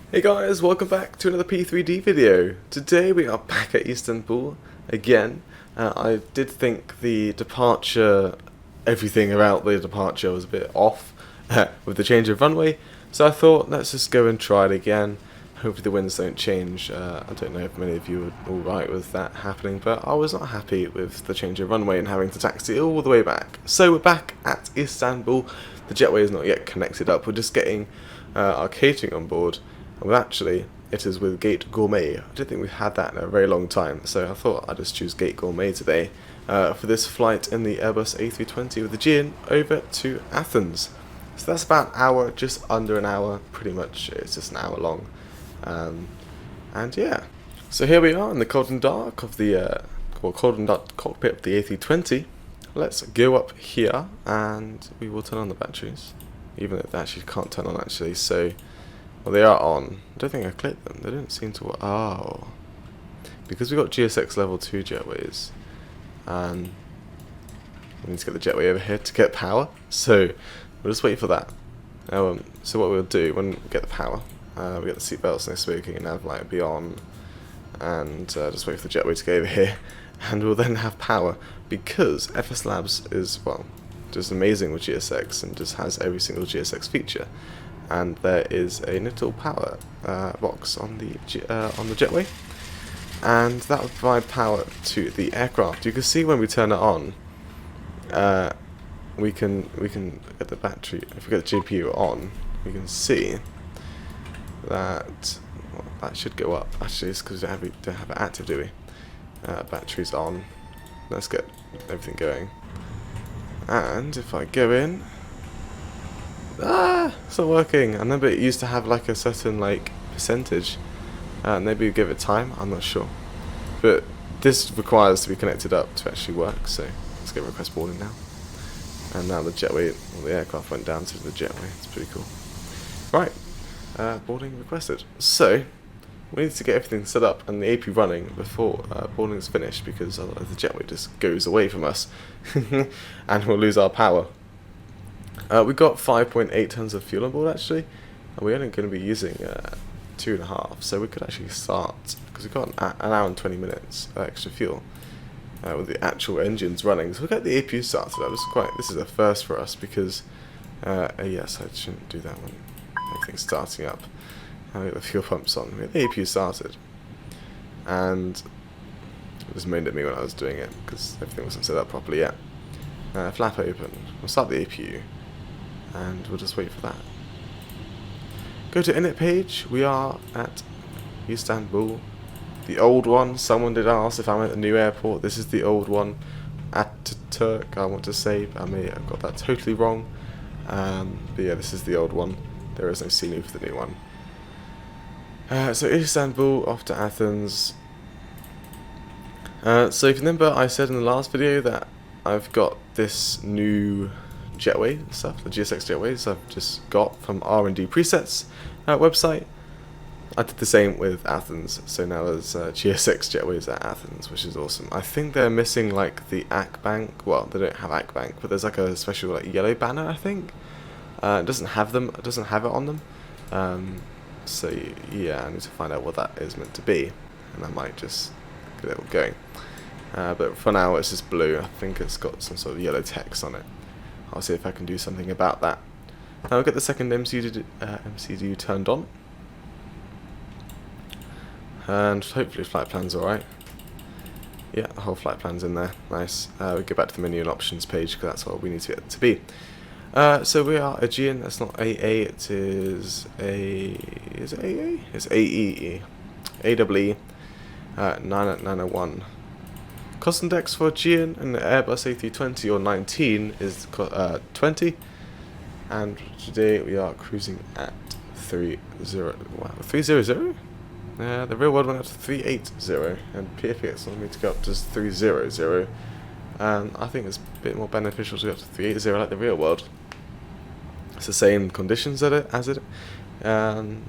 Hey guys, welcome back to another P3D video. Today we are back at Istanbul again. I did think the departure, everything about the departure was a bit off with the change of runway, so I thought let's just go and try it again. Hopefully the winds don't change. I don't know if many of you are alright with that happening, but I was not happy with the change of runway and having to taxi all the way back. So we're back at Istanbul. The jetway is not yet connected up. We're just getting our catering on board. Well, actually, it is with Gate Gourmet. I don't think we've had that in a very long time, so I thought I'd just choose Gate Gourmet today for this flight in the Airbus A320 with Aegean over to Athens. So that's about an hour, just under an hour, pretty much. It's just an hour long. And yeah, so here we are in the cold and dark of the cold and dark cockpit of the A320. Let's go up here, and we will turn on the batteries, even though they actually can't turn on actually. So. Well, they are on. I don't think I clicked them. They didn't seem to. Oh, because we got GSX level 2 jetways, and we need to get the jetway over here to get power. So we'll just wait for that. So what we'll do when we get the power, we get the seatbelts, no smoking, and nav light will be on, and just wait for the jetway to go over here, and we'll then have power because FSLabs is just amazing with GSX and just has every single GSX feature. And there is a little power box on the jetway, and that will provide power to the aircraft. You can see when we turn it on, we can get the battery. If we get the GPU on, we can see that that should go up. Actually, it's because we don't have it active, do we? Battery's on. Let's get everything going. And if I go in. It's not working. I remember it used to have like a certain percentage. Maybe we give it time, I'm not sure. But this requires to be connected up to actually work, so let's get request boarding now. And now the jetway, the aircraft went down to the jetway. It's pretty cool. Right, boarding requested. So we need to get everything set up and the AP running before boarding is finished, because otherwise the jetway just goes away from us and we'll lose our power. We got 5.8 tons of fuel on board actually, and we're only going to be using 2.5, so we could actually start, because we've got an hour and 20 minutes extra fuel with the actual engines running. So we'll get the APU started up. This is a first for us, because yes, I shouldn't do that when everything's starting up. I'll get the fuel pumps on. We get the APU started, and it just moaned at me when I was doing it because everything wasn't set up properly yet. Flap open. We'll start the APU. And we'll just wait for that. Go to init page. We are at Istanbul, the old one. Someone did ask if I'm at the new airport. This is the old one, Ataturk, I want to say, but I may have got that totally wrong. But yeah, this is the old one. There is no scene for the new one. So Istanbul off to Athens. So if you remember, I said in the last video that I've got this new jetway stuff, the GSX jetways I've just got from R&D presets website. I did the same with Athens, so now there's GSX jetways at Athens, which is awesome. I think they're missing the ACK bank. Well, they don't have ACK bank, but there's a special yellow banner, I think. It doesn't have it on them. So yeah, I need to find out what that is meant to be, and I might just get it all going. But for now it's just blue. I think it's got some sort of yellow text on it. I'll see if I can do something about that. Now we'll get the second MCU turned on. And hopefully flight plan's alright. Yeah, the whole flight plan's in there. Nice. We'll go back to the menu and options page, because that's what we need to get it to be. So we are Aegean. That's not AA, it is Is it AA? It's AEE. AEE 901. Cost index for Aegean and the Airbus A320 or 19 is 20, and today we are cruising at 300. The real world went up to 380, and PFX wanted me to go up to 300. I think it's a bit more beneficial to go up to 380 like the real world. It's the same conditions as the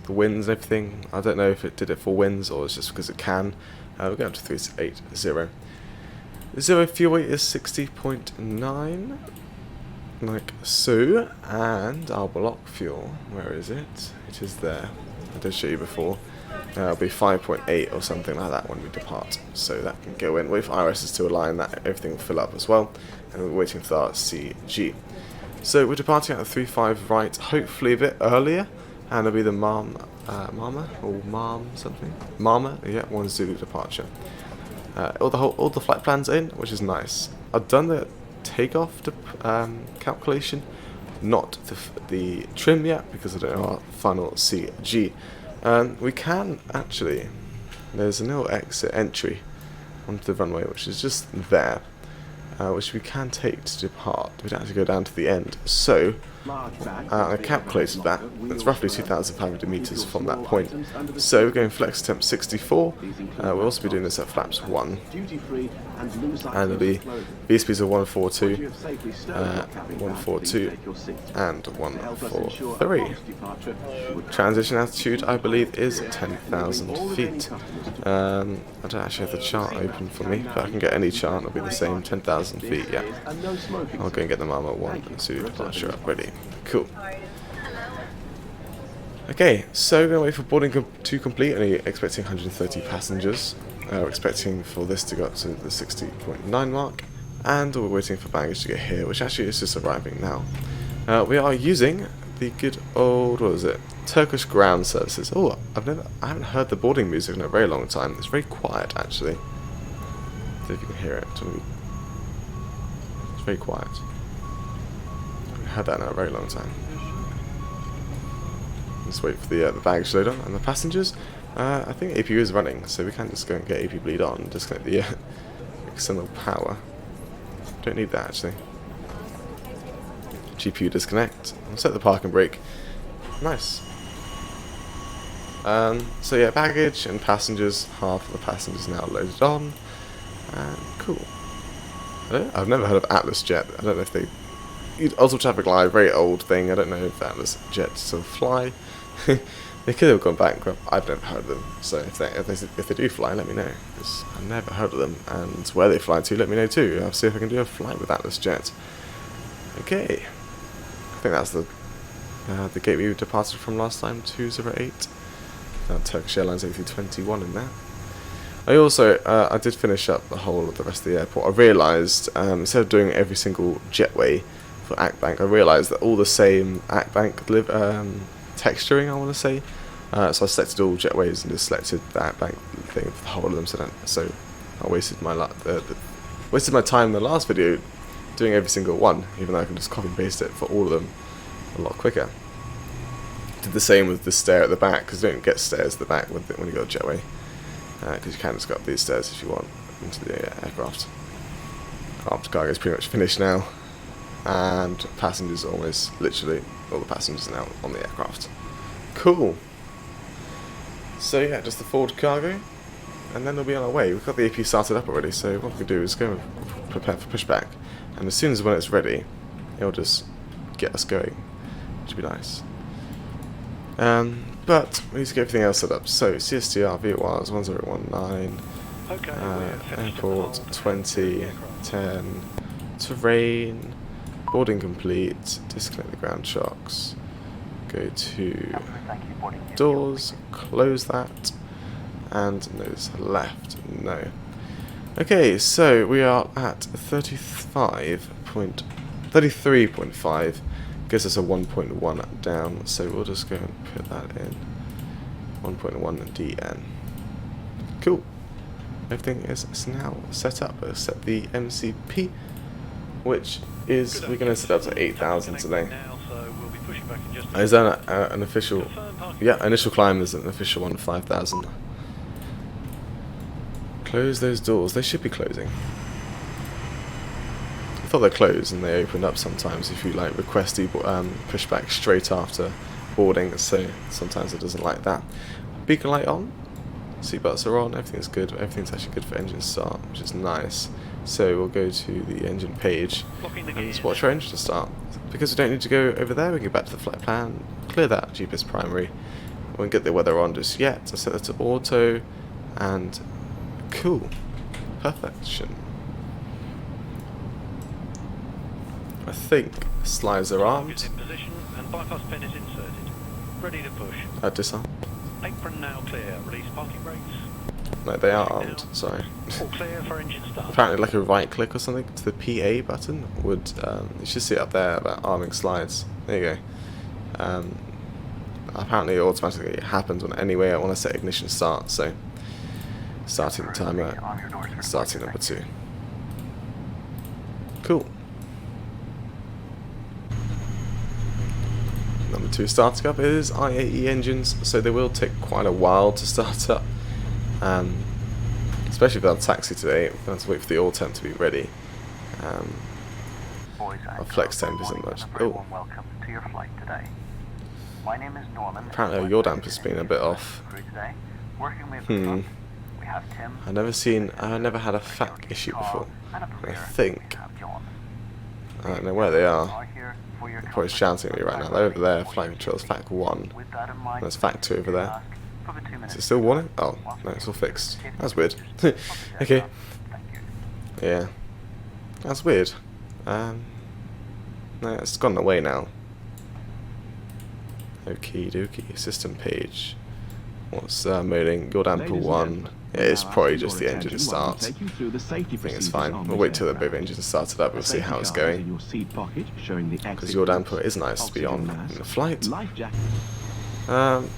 winds and everything. I don't know if it did it for winds or it's just because it can. We're going up to 380. Zero fuel weight is 60.9. like so, and our block fuel, where is it? It is there. I did show you before. It'll be 5.8 or something like that when we depart, so that can go in. Wait for IRSs to align, that everything will fill up as well, and we're waiting for our CG. So we're departing at the 3.5 right, hopefully a bit earlier, and it'll be the Mama or Marm something. Mama, yeah, 1 Zulu departure. All the flight plans in, which is nice. I've done the takeoff calculation, not the trim yet, because I don't know our final CG. We can actually, there's a little exit entry onto the runway, which is just there, which we can take to depart. We don't have to go down to the end. So I calculated that. It's roughly 2,500 meters from that point. So we're going flex temp 64. We'll also be doing this at flaps 1. And it'll be VSPs of 142, 142, and 143. Transition altitude, I believe, is 10,000 feet. I don't actually have the chart open for me, but I can get any chart, it'll be the same, 10,000 feet, yeah. I'll go and get the Mama 1 Zulu departure up ready. Cool. Okay, so we're going to wait for boarding to complete, only expecting 130 passengers. We're expecting for this to go up to the 60.9 mark, and we're waiting for baggage to get here, which actually is just arriving now. We are using the good old, what is it, Turkish ground services. Oh, I haven't heard the boarding music in a very long time. It's very quiet, actually. See if you can hear it. It's very quiet. I haven't heard that in a very long time. Let's wait for the baggage loader and the passengers. I think APU is running, so we can just go and get AP bleed on and disconnect the external power. Don't need that, actually. GPU disconnect. I'll set the parking brake. Nice. So yeah, baggage and passengers. Half of the passengers now loaded on. And cool. I've never heard of Atlas Jet. I don't know if they... Also Traffic Live, very old thing. I don't know if Atlas Jets still fly. They could have gone bankrupt. I've never heard of them. So if they do fly, let me know. Because I've never heard of them. And where they fly to, let me know too. I'll see if I can do a flight with Atlas Jet. Okay. I think that's the gate we departed from last time, 208. Turkish Airlines A321 in there. I also, I did finish up the whole of the rest of the airport. I realised, instead of doing every single jetway for Akbank, I realised that all the same Akbank texturing, I want to say. So I selected all jetways and just selected the Akbank thing for the whole of them. So I wasted my time in the last video doing every single one, even though I can just copy and paste it for all of them a lot quicker. Did the same with the stair at the back, because you don't get stairs at the back when you go to jetway. Because you can just go up these stairs if you want into the aircraft. After cargo is pretty much finished now, and passengers almost literally all the passengers are now on the aircraft. Cool. So yeah, just the forward cargo, and then we'll be on our way. We've got the AP started up already, so what we can do is go and prepare for pushback, and as soon as when it's ready, it'll just get us going, which would be nice. But we need to get everything else set up. So CSTR, VORs 1019, airport 20, 10, terrain, boarding complete, disconnect the ground shocks, go to doors, close that, and nose left, no. Okay, so we are at 33.5. Gives us a 1.1 down, so we'll just go and put that in 1.1 DN. Cool. Everything is now set up except the MCP, which is we're going to set up to 8,000 today. Is that an official? Yeah, initial climb is an official one, 5,000. Close those doors. They should be closing. I thought they closed and they opened up sometimes if you like request pushback straight after boarding, so sometimes it doesn't like that. Beacon light on, seatbelts are on, everything's good, everything's actually good for engine start, which is nice. So we'll go to the engine page and just watch our engine start. Because we don't need to go over there, we can go back to the flight plan, clear that GPS primary. We won't get the weather on just yet, so set that to auto, and cool, perfection. I think slides are Target armed. in position and bypass pin is inserted. Ready to push. Disarm. Apron now clear. Release parking brakes. No, they are armed. Sorry. All clear for engine start. Apparently, like a right click or something to the PA button would. You should see it up there about arming slides. There you go. Apparently, it automatically happens when I want to set ignition start. So, starting timer, starting number 2. Cool. Number 2 starting up is IAE engines, so they will take quite a while to start up. Especially for our taxi today, we're going to have to wait for the oil temp to be ready. Our flex temp isn't much. Oh. Apparently our yaw damper's been a bit off. I've never had a FAC issue before. I think. I don't know where they are. They're probably shouting at me right now. They're over there, flight controls, FAC 1. There's FAC 2 over there. Is it still warning? Oh, no, it's all fixed. That's weird. Okay. Yeah. That's weird. No, it's gone away now. Okie dokie. System page. What's moding? Yaw damper 1. It's probably just the engine start. I think it's fine. We'll wait till the both engines are started up. We'll see how it's going. Because yaw damper is nice to be on in the flight. I'm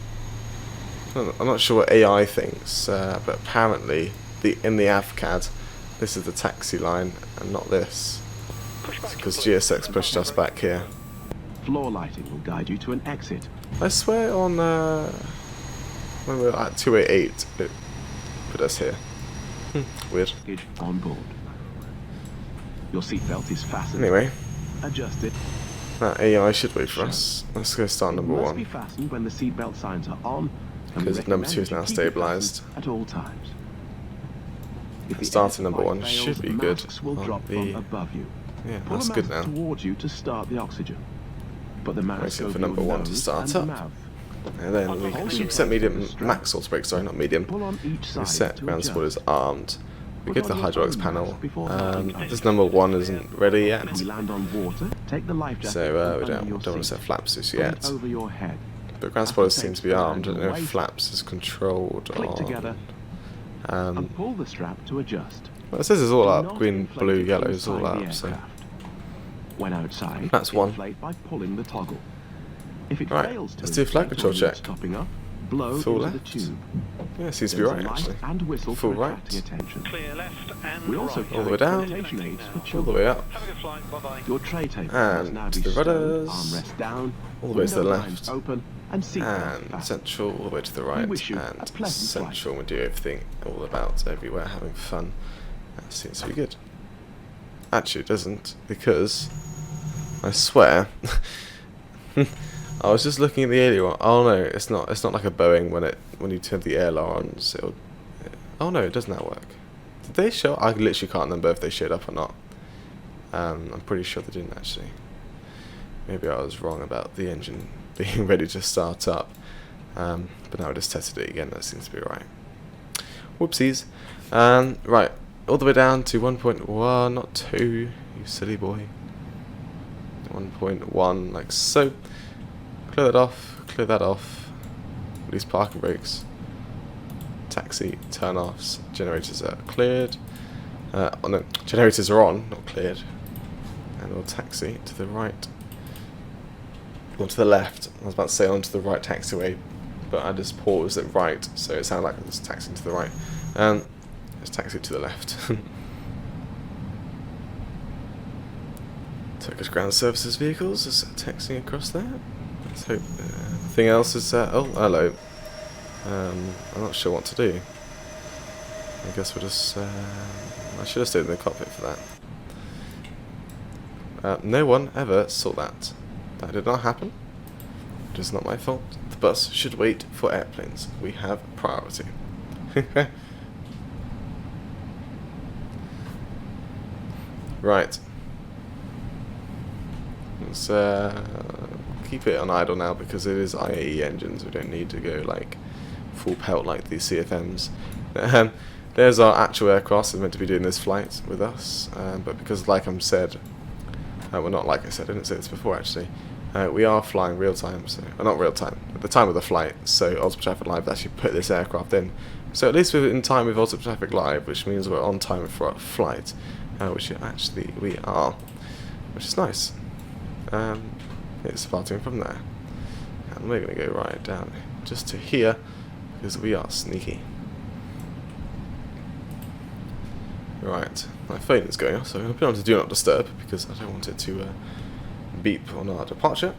not sure what AI thinks, but apparently in the AVCAD, this is the taxi line and not this. Because GSX pushed us back here. Floor lighting will guide you to an exit. I swear on when we were at 288, it put us here. Weird. On board. Your seatbelt is fastened. Anyway, adjusted. that AI should wait for us. Let's go start number Must 1. be fastened when the seatbelt signs are on. Because number 2 is now stabilised. At all times. If the Starting number 1 fails, should be the good. masks will drop from above you. Yeah, Pull that's the good mask now. towards you to start the oxygen. Put the mask Waiting over for number your 1 to nose start and the up. mouth. And then we should set medium, max auto brake, sorry, not medium. Pull on each We side set to ground adjust. support is armed. We Put get to the on your hydraulics own panel. mask before starting up. This number 1 isn't ready yet. If we land on water, take the life jacket So we under don't your want to seat. set flaps just Put it yet. over your head. But ground spoilers seem to be armed. I don't know if flaps is controlled Click together on. and pull the strap to adjust. Well, it says it's all Do up. not Green, inflate blue, it yellow is all inside the up. So aircraft. When outside, That's 1. inflate by pulling the toggle. If it Right, fails to let's do a flag inflate control while you're check. Stopping up, blow Full into left. the tube. yeah, it seems to be There's right a light actually. and whistle Full for right. attracting attention. Clear left and We also right. All the way down. flotation aids for All the children. way up. Have a good flight. Bye-bye. Your tray table And must now to be the stowed, rudders. armrest down, All the way to the window left. blinds open, and seatbelt And fastened. central, all the way to the right. wish you a And pleasant central, we do everything all about everywhere, having fun. That seems to be good. Actually, it doesn't, because I swear. I was just looking at the aileron. Oh no, it's not. It's not like a Boeing when you turn the ailerons. Oh no, it doesn't that work? Did they show? I literally can't remember if they showed up or not. I'm pretty sure they didn't actually. Maybe I was wrong about the engine being ready to start up. But now I just tested it again. That seems to be right. Whoopsies. Right, all the way down to 1.1, not 2. You silly boy. 1.1, like so. Clear that off. Clear that off. Release parking brakes. Taxi turn-offs. Generators are cleared. Oh no, generators are on, not cleared. And we'll taxi to the right. Or to the left. I was about to say on to the right taxiway, but I just paused at right, so it sounded like I was taxiing to the right. Let's taxi to the left. Turkish Ground Services vehicles is taxiing across there. Let's hope everything else is. Oh, hello. I'm not sure what to do. I guess we'll just. I should have stayed in the cockpit for that. No one ever saw that. That did not happen. It is not my fault. The bus should wait for airplanes. We have priority. Right. Let's keep it on idle now because it is IAE engines. We don't need to go like full pelt like the CFMs. There's our actual aircraft that's meant to be doing this flight with us, but because like I said, Well, not like I said, I didn't say this before actually. We are flying real time, so not real time, at the time of the flight. So Ultimate Traffic Live actually put this aircraft in. So at least we're in time with Ultimate Traffic Live, which means we're on time for our flight, which actually we are, which is nice. It's starting from there, and we're going to go right down just to here because we are sneaky. Right, my phone is going off, so I'm going to put it on to Do Not Disturb because I don't want it to beep on our departure.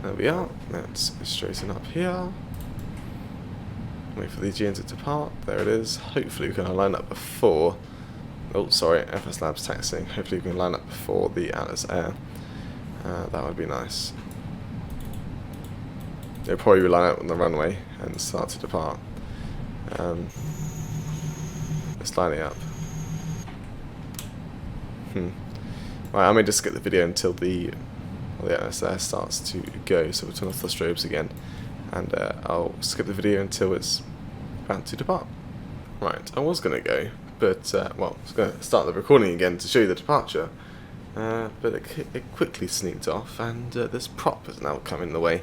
There we are. Let's straighten up here. Wait for the Aegean to depart. There it is. Hopefully we can line up before. Oh, sorry, FSLabs taxiing. Hopefully we can line up before the Atlas Air. That would be nice. They'll probably line up on the runway and start to depart. Let's line it up. Right, I may just skip the video until the Atlas Air starts to go, so we'll turn off the strobes again, and I'll skip the video until it's about to depart. Right, I was going to go, but, well, I was going to start the recording again to show you the departure, but it quickly sneaked off, and this prop has now come in the way,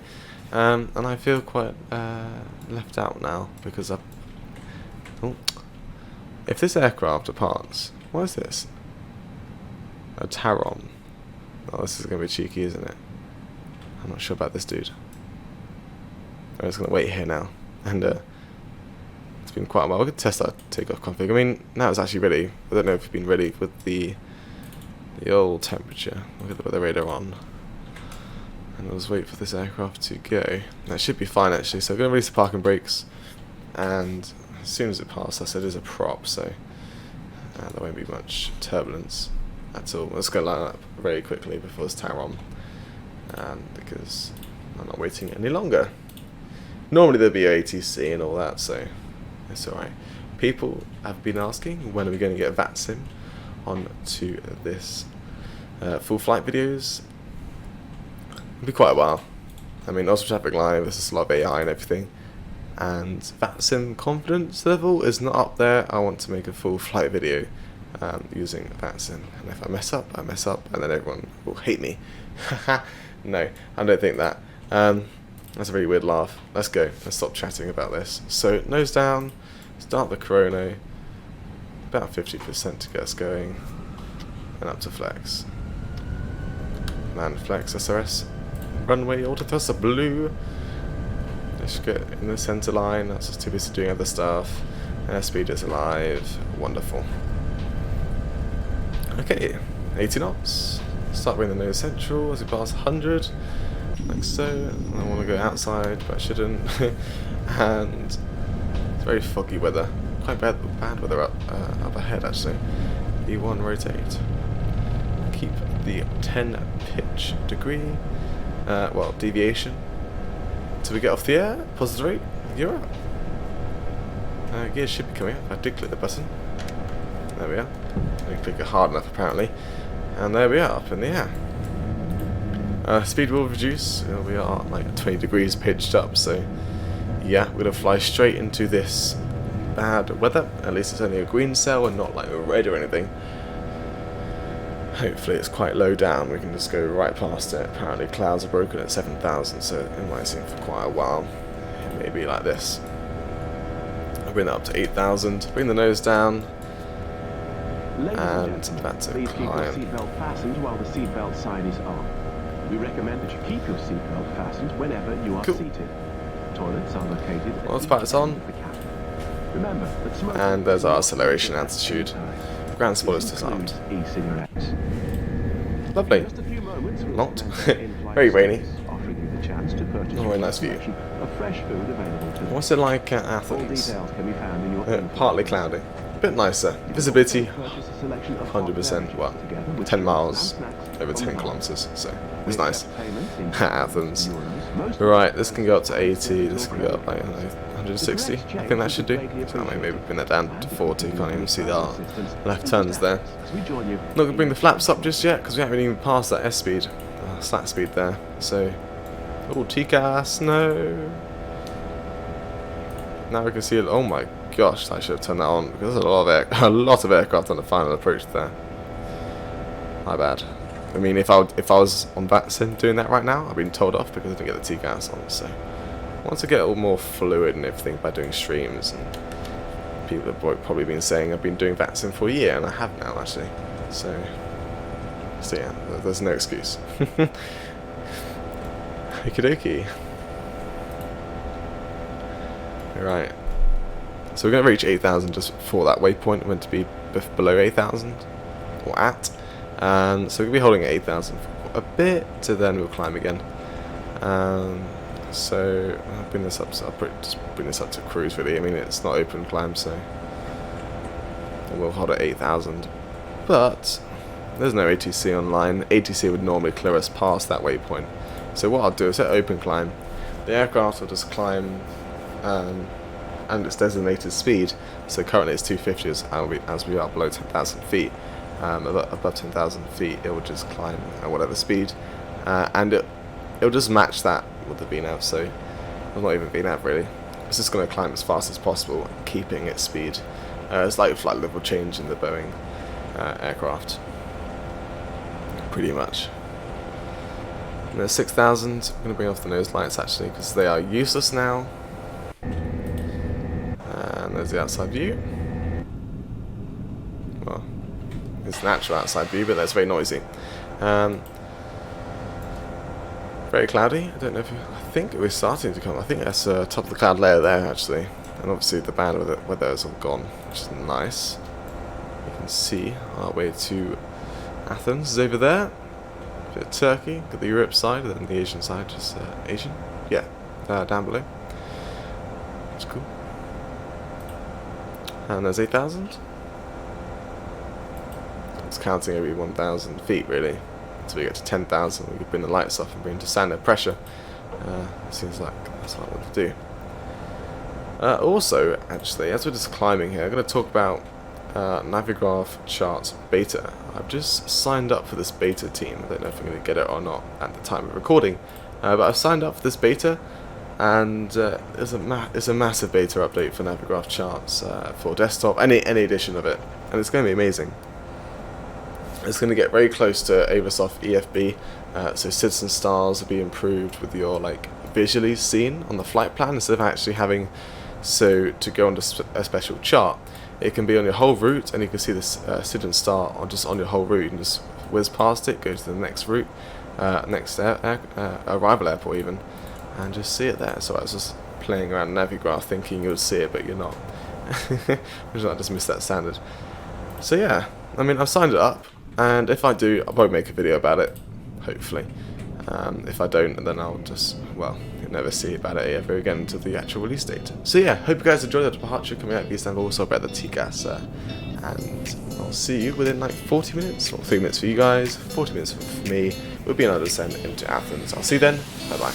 and I feel quite left out now, because if this aircraft departs, what is this? A Taron. Oh, this is going to be cheeky, isn't it? I'm not sure about this dude. I'm just going to wait here now, and it's been quite a while. We could test our takeoff config. I mean, now it's actually ready. I don't know if it's been ready with the old temperature. Look at the radar on. And we'll just wait for this aircraft to go. That should be fine actually. So I'm going to release the parking brakes, and as soon as it passes, it is a prop, so there won't be much turbulence at all. Let's go line up very quickly before this Taron, because I'm not waiting any longer. Normally there'd be ATC and all that, so it's alright. People have been asking when are we going to get VATSIM onto this full flight videos. It'll be quite a while. I mean, Ultimate Traffic Live, this is a lot of AI and everything, and VATSIM confidence level is not up there. I want to make a full flight video using VATSIM, and if I mess up, I mess up, and then everyone will hate me. No, I don't think that. That's a really weird laugh. Let's go. Let's stop chatting about this. So, nose down, start the chrono, about 50% to get us going, and up to flex. Land flex SRS. Runway autothrust blue. Let's get in the center line. That's just too busy doing other stuff. Airspeed is alive. Wonderful. Okay, 80 knots. Start with the nose central as we pass 100, like so. I want to go outside, but I shouldn't. And it's very foggy weather. Quite bad weather up ahead actually. E1 rotate. Keep the 10 pitch degree. Well, deviation. Till we get off the air. Positive rate. You're up. Gears should be coming up. I did click the button. There we are. I didn't click it hard enough apparently. And there we are, up in the air. Speed will reduce. We are like 20 degrees pitched up, so yeah, we're going to fly straight into this bad weather. At least it's only a green cell and not like a red or anything. Hopefully it's quite low down, we can just go right past it. Apparently clouds are broken at 7,000, so it might seem for quite a while. It may be like this. I'll bring that up to 8,000, bring the nose down, and that's a please keep your climb. seatbelt fastened while the seatbelt sign is on. We recommend that you keep your seatbelt fastened whenever you are Cool. seated. Toilets are located at Well, each it's on. end of the cabin. Remember that smoking And there's our is acceleration not altitude. time. Ground spoilers This disarmed. includes e-cigarettes. Lovely. Just a few moments, we'll Not. commence the in-flight Very rainy. service, offering you the chance to purchase Oh, very your nice view. selection of fresh food available to What's it like at All Athens? details can be found in your in-flight Partly service. cloudy. A bit nicer. You can Visibility also purchase a selection of hot 100%, beverages well, together with 10 drinks miles and snacks over on 10 the kilometers, so We it's nice. accept payment in Athens. euros. Most Right, this can go up to 80, this can go up like, I don't know, 160. I think that should do. So maybe bring that down to 40, can't even see the left turns there. Not going to bring the flaps up just yet, because we haven't even passed that S speed, slat speed there. So, oh, TCAS, no. Now we can see it. Oh my gosh, I should have turned that on, because there's a lot of aircraft on the final approach there. My bad. I mean, if I was on VATSIM doing that right now, I've been told off because I didn't get the T-gas on. So I want to get a little more fluid and everything by doing streams. And people have probably been saying I've been doing VATSIM for a year, and I have now actually. So yeah, there's no excuse. Okie dokie. Right. So we're going to reach 8,000 just before that waypoint. We're meant to be below 8,000, or at. So we're going to be holding at 8,000 for a bit, to then we'll climb again. So I'll bring this up. So I'll just bring this up to cruise really. I mean, it's not open climb, so and we'll hold at 8,000. But there's no ATC online. ATC would normally clear us past that waypoint. So what I'll do is at open climb, the aircraft will just climb and its designated speed. So currently it's 250 as we are below 10,000 feet. Above 10,000 feet it will just climb at whatever speed, and it'll just match that with the VNAV. So it's not even VNAV really. It's just going to climb as fast as possible, keeping its speed. It's like flight level change in the Boeing aircraft, pretty much. And there's 6,000. I'm going to bring off the nose lights actually because they are useless now. And there's the outside view. Well, it's an actual outside view, but that's very noisy. Very cloudy. I don't know if I think it was starting to come. I think that's top of the cloud layer there actually, and obviously the bad weather is all gone, which is nice. You can see our way to Athens is over there. A bit of Turkey, got the Europe side, and then the Asian side, just Asian. Yeah, down below. It's cool. And there's 8,000. It's counting every 1,000 feet really. Until we get to 10,000, we can bring the lights off and bring to standard pressure. Seems like that's what I want to do. Also, actually, as we're just climbing here, I'm going to talk about Navigraph Charts Beta. I've just signed up for this beta team. I don't know if I'm going to get it or not at the time of recording, but I've signed up for this beta, and it's a massive beta update for Navigraph Charts for desktop, any edition of it, and it's going to be amazing. It's going to get very close to Aerosoft EFB, so citizen stars will be improved with your visually seen on the flight plan instead of actually having to go onto a special chart. It can be on your whole route, and you can see this citizen star just on your whole route, and just whiz past it, go to the next route, next arrival airport even, and just see it there. So I was just playing around Navigraph thinking you would see it, but you're not. I just missed that standard. So yeah, I mean, I've signed it up. And if I do, I won't make a video about it, hopefully. If I don't, then I'll just, well, you'll never see about it ever again until the actual release date. So yeah, hope you guys enjoyed the departure coming out of Istanbul, so about the T-gas, and I'll see you within 40 minutes, or 3 minutes for you guys, 40 minutes for me. We'll be on another descent into Athens. I'll see you then, bye bye.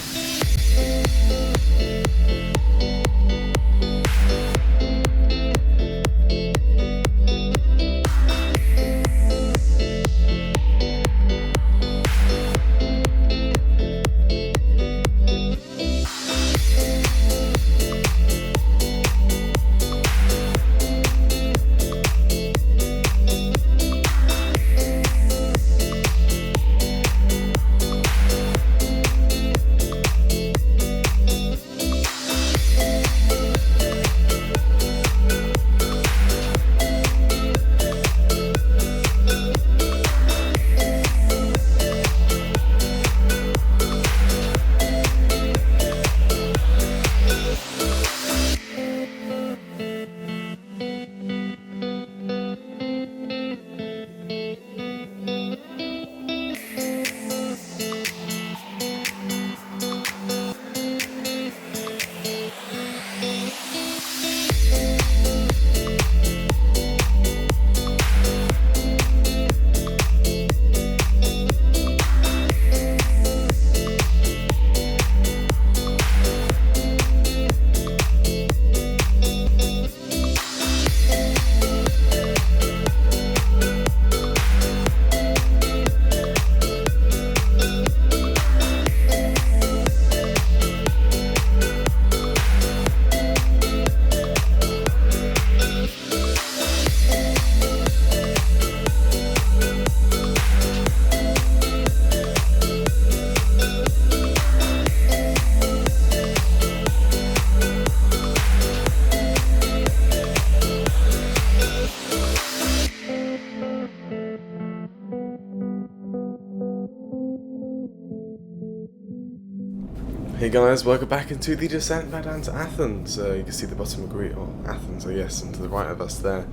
Hey guys, welcome back into the descent back down to Athens. You can see the bottom of Greece, or Athens, I guess, and to the right of us there,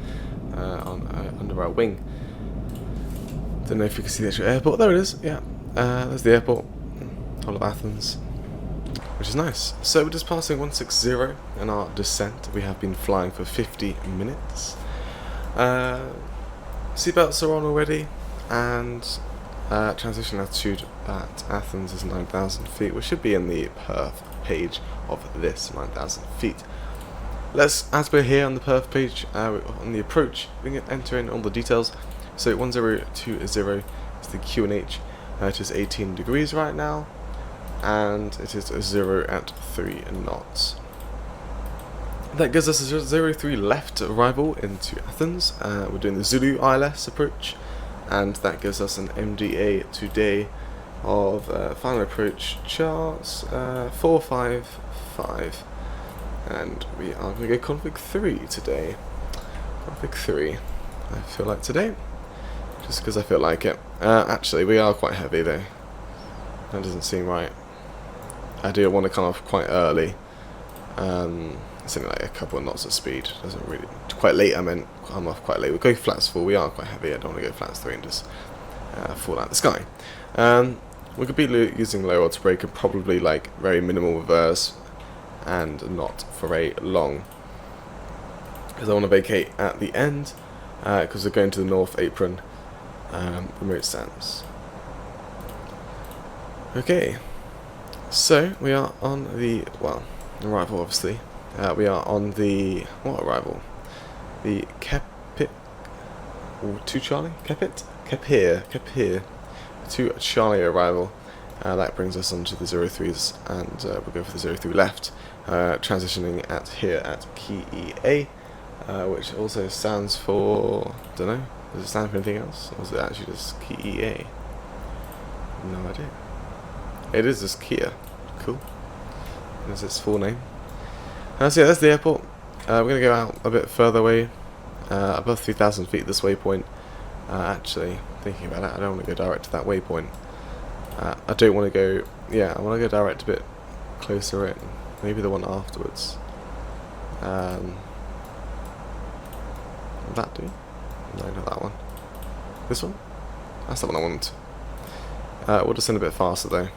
under our wing. Don't know if you can see the actual airport. There it is. Yeah, there's the airport, all of Athens, which is nice. So we're just passing 160 in our descent. We have been flying for 50 minutes. Seatbelts are on already, and transition altitude at Athens is 9,000 feet, which should be in the perf page of this 9,000 feet. As we're here on the perf page, on the approach, we can enter in all the details. So 1020 is the QNH. It is 18 degrees right now, and it is 0 at 3 knots. That gives us a 03 left arrival into Athens. We're doing the Zulu ILS approach, and that gives us an MDA today of final approach charts 455, and we are going to go config 3 today. Config 3, I feel like today, just because I feel like it. Actually, we are quite heavy though. That doesn't seem right. I do want to come off quite early. Something like a couple of knots of speed. Doesn't really quite late. I meant I'm off quite late. We'll go flats 4. We are quite heavy. I don't want to go flats 3 and just fall out the sky. We could be using low odds brake and probably like very minimal reverse and not for very long, because I want to vacate at the end because we're going to the north apron remote stamps. Okay, so we are on the arrival obviously. We are on the what arrival? The Cockpit to Charlie? Capir to Charlie arrival. That brings us onto the 03s, and we'll go for the 03 left, transitioning at here at key EA, which also stands for, don't know, does it stand for anything else, or is it actually just key EA? No idea. It is just Kia. Cool. That's its full name. So yeah, that's the airport. We're going to go out a bit further away, above 3,000 feet this waypoint. Actually, thinking about it, I don't want to go direct to that waypoint. I don't want to go, yeah, I want to go direct a bit closer in. Maybe the one afterwards. Will that do? No, not that one. This one? That's the one I want. We'll just send a bit faster though.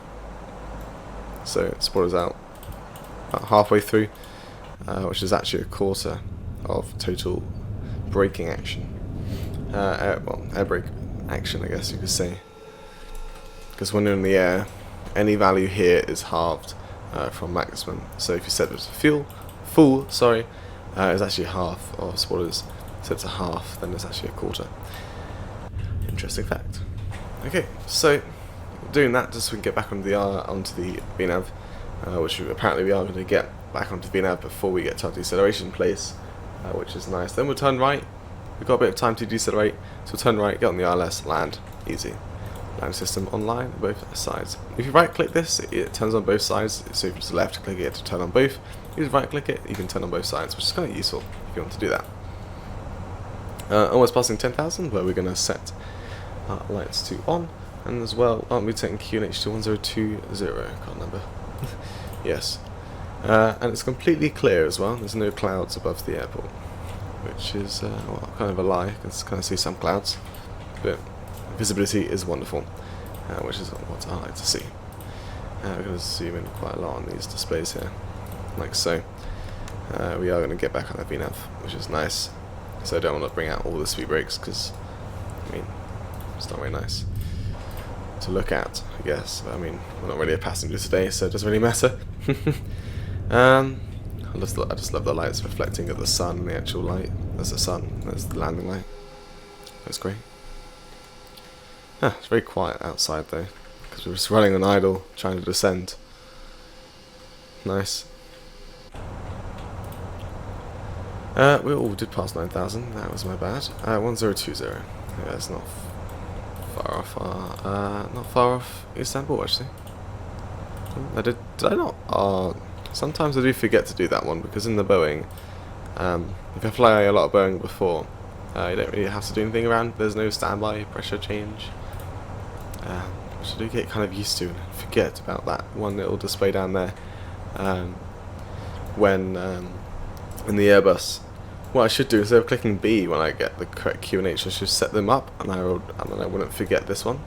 So, spoilers out. About halfway through. Which is actually a quarter of total braking action. Air brake action, I guess you could say. Because when you're in the air, any value here is halved from maximum. So if you set it to full, is actually half of spoilers. Set to half, then it's actually a quarter. Interesting fact. Okay, so doing that just so we can get back onto the VNAV, which apparently we are going to get back onto VNAV before we get to our deceleration place, which is nice. Then we'll turn right. We've got a bit of time to decelerate, so we'll turn right, get on the ILS, land, easy. Land system online, both sides. If you right click this, it turns on both sides, so if you just left click it to turn on both, you just right click it, you can turn on both sides, which is kind of useful if you want to do that. Almost passing 10,000, where we're going to set our lights to on, and as well, aren't we taking QNH to 1020? Can't remember. Yes. And it's completely clear as well, there's no clouds above the airport, which is kind of a lie. You can kind of see some clouds, but visibility is wonderful, which is what I like to see. We're going to zoom in quite a lot on these displays here, like so. We are going to get back on that VNAV, which is nice. So I don't want to bring out all the speed brakes because, I mean, it's not very nice to look at, I guess. But I mean, we're not really a passenger today, so it doesn't really matter. I just love the lights reflecting of the sun, the actual light. There's the sun, there's the landing light. That's great. It's very quiet outside though, because we're just running on idle, trying to descend. Nice. We all did pass 9,000, that was my bad. 1020. Yeah, it's not far off. Not far off Istanbul actually. Did I not? Sometimes I do forget to do that one, because in the Boeing, if I fly a lot of Boeing before, you don't really have to do anything around. There's no standby pressure change. which I do get kind of used to and forget about that one little display down there. When in the Airbus, what I should do instead of clicking B when I get the correct Q and H, I should set them up, and I wouldn't forget this one.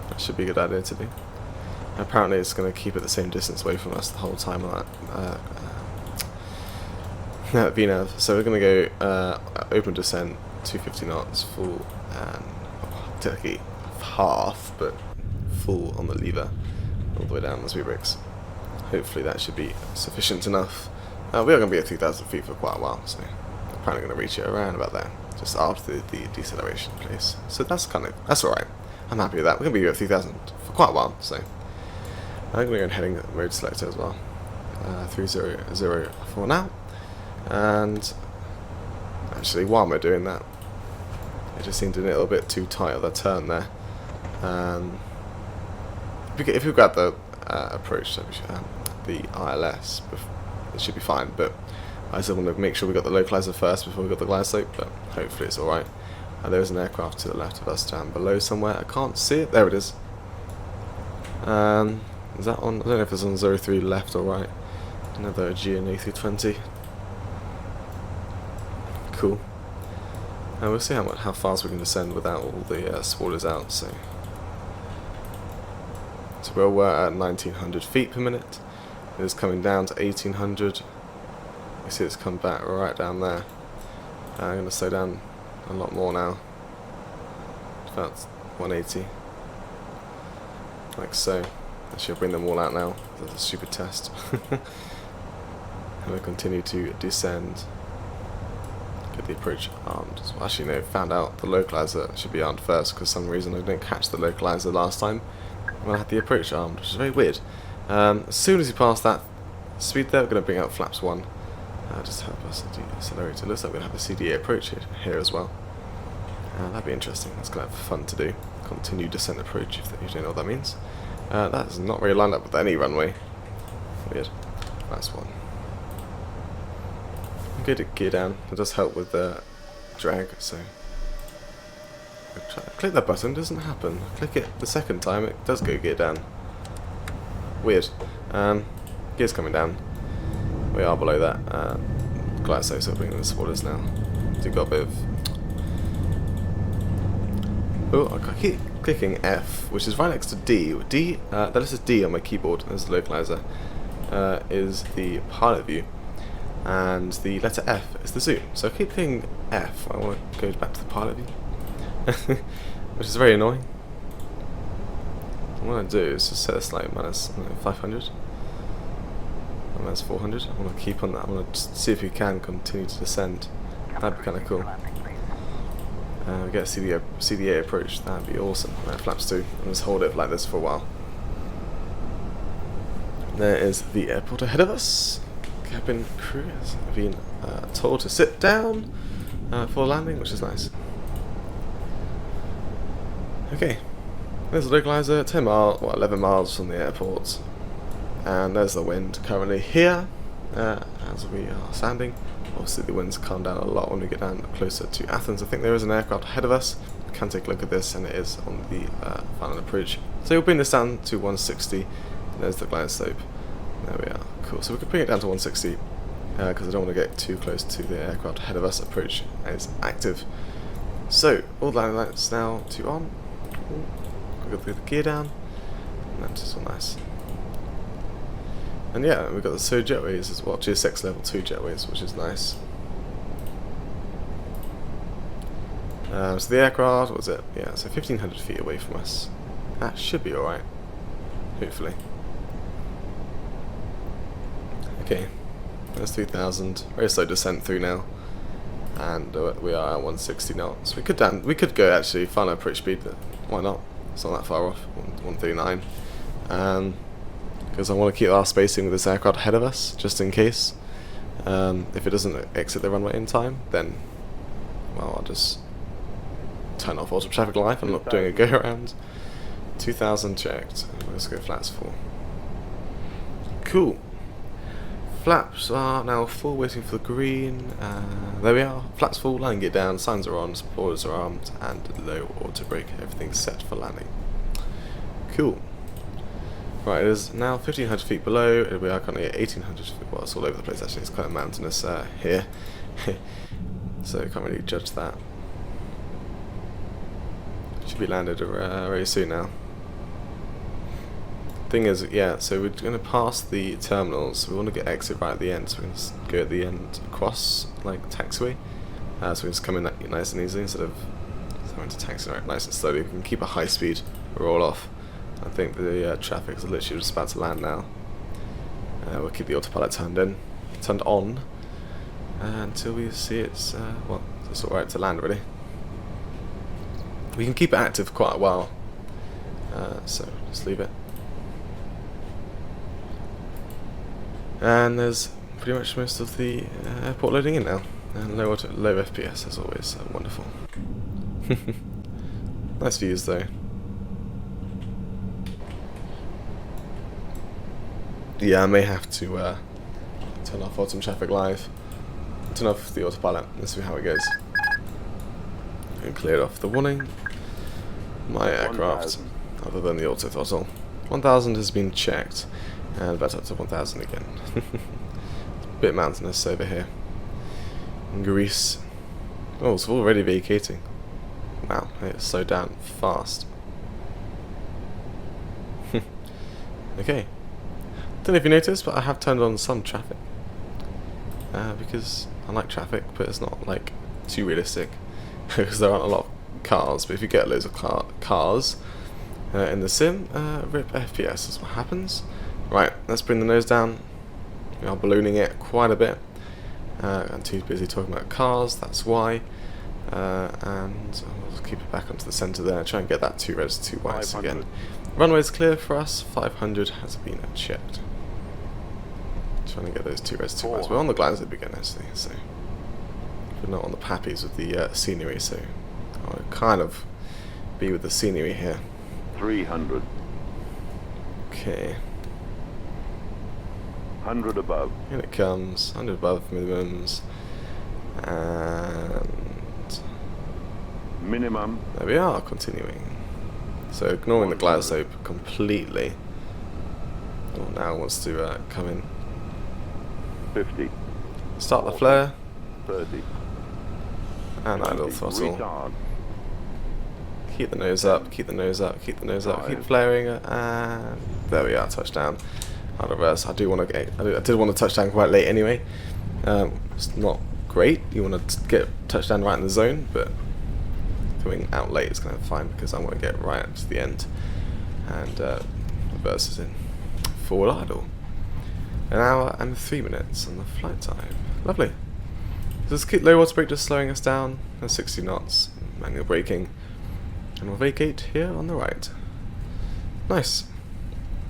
That should be a good idea to do. Apparently, it's going to keep it the same distance away from us the whole time on that VNAV. So we're going to go open descent, 250 knots, full, and technically half, but full on the lever, all the way down the speed brakes. Hopefully that should be sufficient enough. We are going to be at 3,000 feet for quite a while, so I'm probably going to reach it around about there, just after the deceleration place. So that's alright. I'm happy with that. We're going to be at 3,000 for quite a while, so I'm going to go and heading mode selector as well. 300 for now. And actually, while we're doing that, it just seemed a little bit too tight of a turn there. If we grab the approach, the ILS, it should be fine, but I still want to make sure we got the localizer first before we got the glide slope, but hopefully it's alright. There is an aircraft to the left of us down below somewhere. I can't see it. There it is. Is that on? I don't know if it's on 03 left or right. Another Aegean A320. Cool. And we'll see how fast we can descend without all the spoilers out. So we're at 1900 feet per minute. It is coming down to 1800. You see it's come back right down there. I'm going to slow down a lot more now. About 180. Like so. Actually, I'll bring them all out now. That's a stupid test. And we'll continue to descend. Get the approach armed. So actually, no, found out the localizer should be armed first because for some reason I didn't catch the localizer last time when I had the approach armed, which is very weird. As soon as you pass that speed there, we're going to bring out flaps 1. Just help us decelerate. It looks like we're going to have a CDA approach here as well. That'd be interesting. That's going to have fun to do. Continue descent approach, if you don't know what that means. That is not really lined up with any runway. Weird. That's one. I'm going to gear down. It does help with the drag, so click that button, doesn't happen. Click it the second time, it does go gear down. Weird. Gear's coming down. We are below that. Glide slope, so bringing the spoilers now. So got a bit of. Oh, I keep clicking F, which is right next to D. D, that is D on my keyboard. There's the localizer. Is the pilot view, and the letter F is the zoom. So I keep clicking F. I want to go back to the pilot view, which is very annoying. What I'm going to do is just set this like minus 500, minus 400. I want to keep on that. I want to see if we can continue to descend. That'd be kind of cool. We get a CDA approach. That'd be awesome. Flaps 2. And just hold it like this for a while. There is the airport ahead of us. Cabin crew has been told to sit down for landing, which is nice. Okay, there's the localizer, 11 miles from the airport, and there's the wind currently here as we are standing. Obviously the winds calm down a lot when we get down closer to Athens. I think there is an aircraft ahead of us. We can take a look at this, and it is on the final approach. So we'll bring this down to 160. There's the glide slope. There we are. Cool. So we can bring it down to 160 because I don't want to get too close to the aircraft ahead of us. Approach is active. So all the landing lights now to on. We've got the gear down. And that's all nice. And yeah, we've got the SO jetways as well, GSX level 2 jetways, which is nice. So the aircraft, what was it? Yeah, so 1,500 feet away from us. That should be alright. Hopefully. Okay, that's 3,000. Very slow descent through now. And we are at 160 knots. We could go actually final approach speed, but why not? It's not that far off, 139. Because I want to keep our spacing with this aircraft ahead of us, just in case. If it doesn't exit the runway in time, then, well, I'll just turn off auto traffic light. I'm not doing a go around. 2,000 checked. Let's go flaps 4. Cool. Flaps are now full, waiting for the green. There we are. Flaps full, landing gear down, signs are on, spoilers are armed, and low auto brake. Everything's set for landing. Cool. Right, it is now 1500 feet below, and we are currently at 1800 feet. Well, it's all over the place actually, it's quite mountainous here. So you can't really judge that. Should be landed very soon now. Thing is, yeah, so we're going to pass the terminals. We want to get exit right at the end, so we're going to go at the end across, like, taxiway. So we can just come in nice and easily instead of having to taxi right nice and slowly. We can keep a high speed, roll off. I think the traffic is literally just about to land now. We'll keep the autopilot turned on, until we see it's, well, it's alright to land really. We can keep it active for quite a while, so just leave it. And there's pretty much most of the airport loading in now, and low FPS as always, so wonderful. Nice views though. Yeah, I may have to turn off autumn traffic live, turn off the autopilot, and see how it goes. And cleared off the warning. My aircraft, other than the auto throttle, 1000 has been checked. And back up to 1000 again. It's a bit mountainous over here. In Greece. Oh, it's already vacating. Wow, it's slowed down fast. Okay. Don't know if you noticed, but I have turned on some traffic. Because I like traffic, but it's not like too realistic. Because there aren't a lot of cars, but if you get loads of cars in the sim, rip FPS is what happens. Right, let's bring the nose down. We are ballooning it quite a bit. I'm too busy talking about cars, that's why. And we'll keep it back onto the centre there, try and get that 2 reds, 2 whites again. Runway's clear for us, 500 has been checked. Trying to get those 2 reds, 2 whites. We're on the glides at the beginning actually, so we're not on the pappies with the scenery, so I'll kind of be with the scenery here. 300. Okay. 100 above. In it comes, 100 above minimums, and Minimum. there we are, continuing. So ignoring the glide slope completely. Oh, now wants to come in. 50. Start the flare, 30. and idle throttle. Retard. Keep the nose up, keep the nose up, keep the nose up, keep flaring, and there we are, touchdown. I'll reverse. I did want to touch down quite late anyway. It's not great. You want to get touchdown right in the zone, but coming out late is kind of fine because I want to get right to the end. And reverse is in. Forward idle. 1 hour and 3 minutes on the flight time. Lovely. Just keep low water brake just slowing us down at 60 knots. Manual braking. And we'll vacate here on the right. Nice.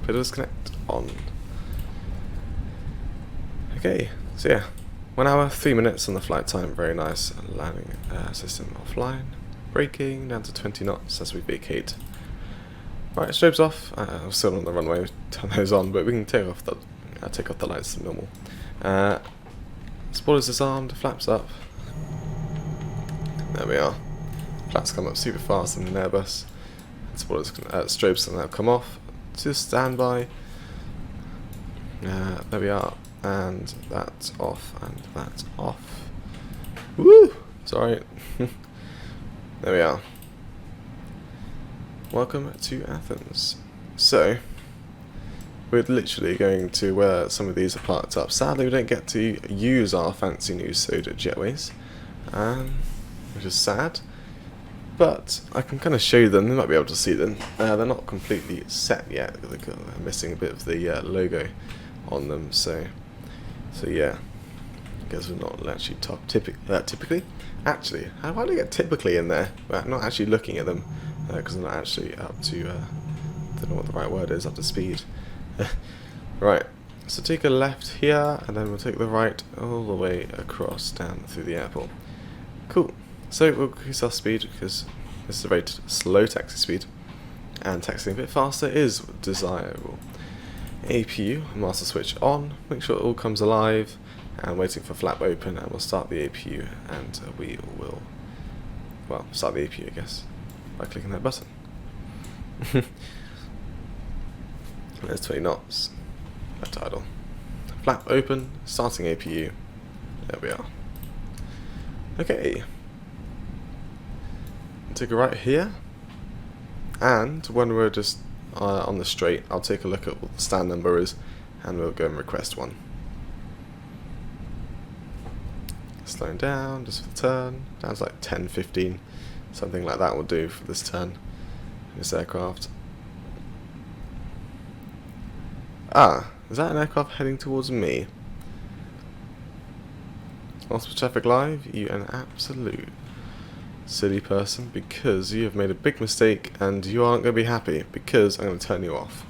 Pedal disconnect on. Okay, so yeah, 1 hour, 3 minutes on the flight time, very nice. Landing system offline, braking down to 20 knots as we vacate. Right, strobes off. I'm still on the runway, turn those on, but we can take off the lights to normal. Spoilers disarmed, flaps up. There we are. Flaps come up super fast in an Airbus. Spoilers, strobes can now come off to standby. There we are. And that's off, and that's off. Woo! Sorry. There we are. Welcome to Athens. So, we're literally going to where some of these are parked up. Sadly, we don't get to use our fancy new soda jetways, which is sad. But I can kind of show you them. You might be able to see them. They're not completely set yet. They're missing a bit of the logo on them. So yeah, I guess we're not actually typically. Actually, how do I get typically in there? But I'm not actually looking at them because I'm not actually up to. I don't know what the right word is. Up to speed. Right. So take a left here, and then we'll take the right all the way across down through the airport. Cool. So we'll increase our speed because this is a very slow taxi speed, and taxiing a bit faster is desirable. APU, master switch on, make sure it all comes alive, and waiting for flap open, and we'll start the APU, and we will, well, start the APU I guess, by clicking that button. There's 20 knots. Left idle. Flap open, starting APU. There we are. Okay. Take a right here. And when we're just on the straight, I'll take a look at what the stand number is and we'll go and request one. Slowing down just for the turn. Down to like 10, 15. Something like that will do for this turn in this aircraft. Ah, is that an aircraft heading towards me? Multiple traffic live, you an absolute silly person, because you have made a big mistake and you aren't going to be happy, because I'm going to turn you off.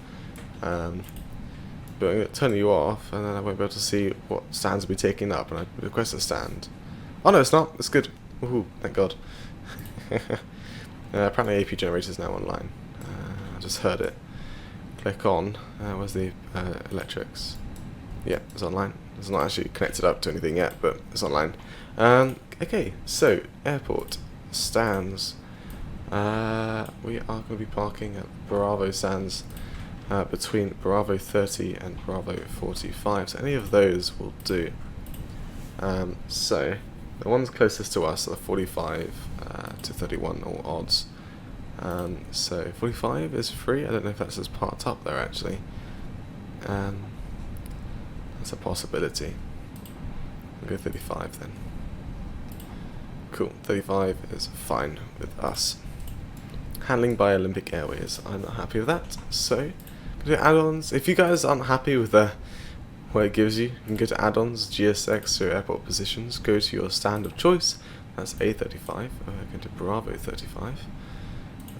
But I'm going to turn you off and then I won't be able to see what stands will be taking up, and I request a stand. Oh no, it's not, it's good. Woohoo, thank God. Apparently AP generator is now online. I just heard it. Click on, where's the electrics? Yeah, it's online. It's not actually connected up to anything yet, but it's online. Okay, so airport stands. We are going to be parking at Bravo stands between Bravo 30 and Bravo 45. So any of those will do. So the ones closest to us are 45 to 31 all odds. So 45 is free. I don't know if that's just parked up there actually. That's a possibility. We'll go 35 then. Cool, 35 is fine with us. Handling by Olympic Airways, I'm not happy with that. So, go to add-ons. If you guys aren't happy with what it gives you, you can go to add-ons, GSX, or airport positions. Go to your stand of choice. That's A35. Go to Bravo 35.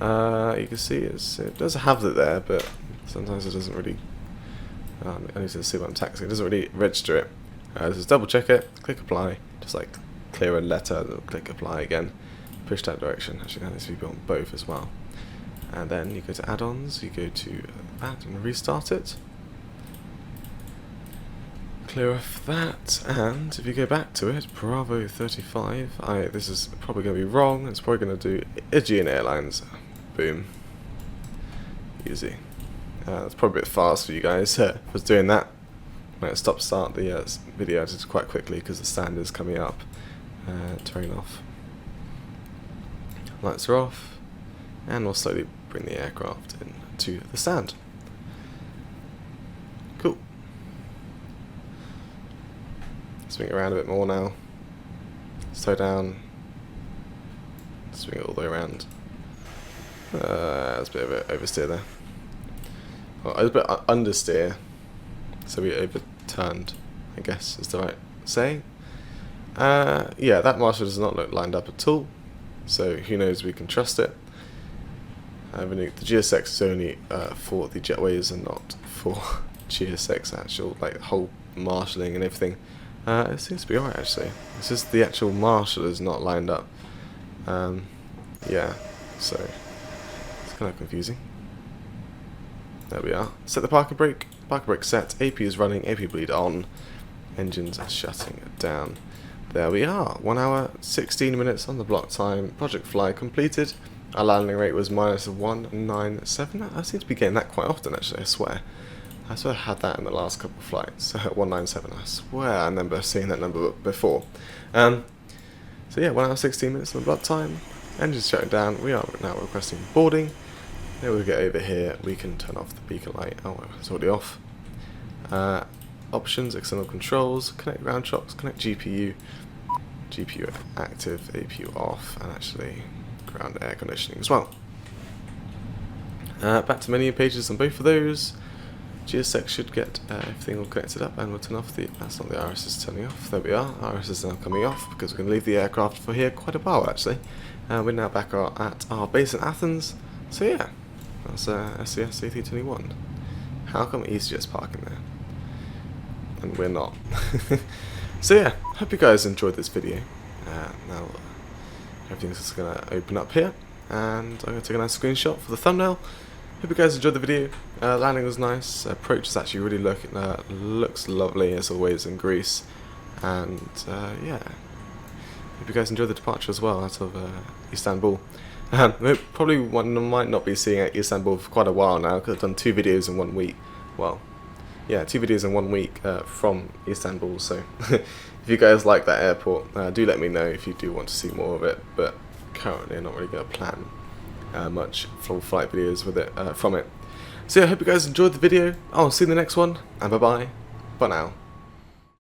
You can see it does have it there, but sometimes it doesn't really. I need to see what I'm taxing. It doesn't really register it. Just double check it, click apply, just like clear a letter, then click apply again, push that direction. Actually, that needs to be on both as well. And then you go to add-ons, you go to that and restart it. Clear off that, and if you go back to it, Bravo 35, this is probably going to be wrong, it's probably going to do Aegean Airlines. Boom. Easy. That's probably a bit fast for you guys. I was doing that. I'm going to start the video just quite quickly because the stand is coming up. Turn off. Lights are off. And we'll slowly bring the aircraft into the stand. Cool. Swing it around a bit more now. Slow down. Swing it all the way around. That's a bit of an oversteer there. Well, a bit understeer. So we overturned, I guess is the right saying. Yeah, that marshal does not look lined up at all. So who knows, we can trust it. The GSX is only for the jetways and not for GSX actual, like whole marshalling and everything. It seems to be alright actually. It's just the actual marshal is not lined up. Yeah, so it's kind of confusing. There we are. Set the parking brake. Parking brake set. AP is running. AP bleed on. Engines are shutting down. There we are. 1 hour, 16 minutes on the block time. Project fly completed. Our landing rate was -197. I seem to be getting that quite often actually, I swear. I swear I had that in the last couple of flights. 197. I swear I remember seeing that number before. So yeah, 1 hour, 16 minutes on the block time. Engines shutting down. We are now requesting boarding. Then we get over here, we can turn off the beacon light. Oh, it's already off. Options, external controls, connect ground shocks, connect GPU, GPU active, APU off, and actually ground air conditioning as well. Back to menu pages on both of those. GSX should get everything all connected up, and we'll turn off the. That's not the RSS turning off. There we are. RSS is now coming off because we're going to leave the aircraft for here quite a while actually. We're now back at our base in Athens. So yeah. That's SCS A321. How come EasyJet's parking there? And we're not. So yeah, hope you guys enjoyed this video. Now everything's just going to open up here. And I'm going to take a nice screenshot for the thumbnail. Hope you guys enjoyed the video. Landing was nice. Approach is actually really looks lovely as always in Greece. And yeah, hope you guys enjoyed the departure as well out of Istanbul. We probably might not be seeing Istanbul for quite a while now because I've done 2 videos in 1 week. well, yeah, 2 videos in 1 week from Istanbul. So if you guys like that airport, do let me know if you do want to see more of it. But currently I'm not really going to plan much full flight videos with it from it. So yeah, I hope you guys enjoyed the video. I'll see you in the next one, and bye bye for now.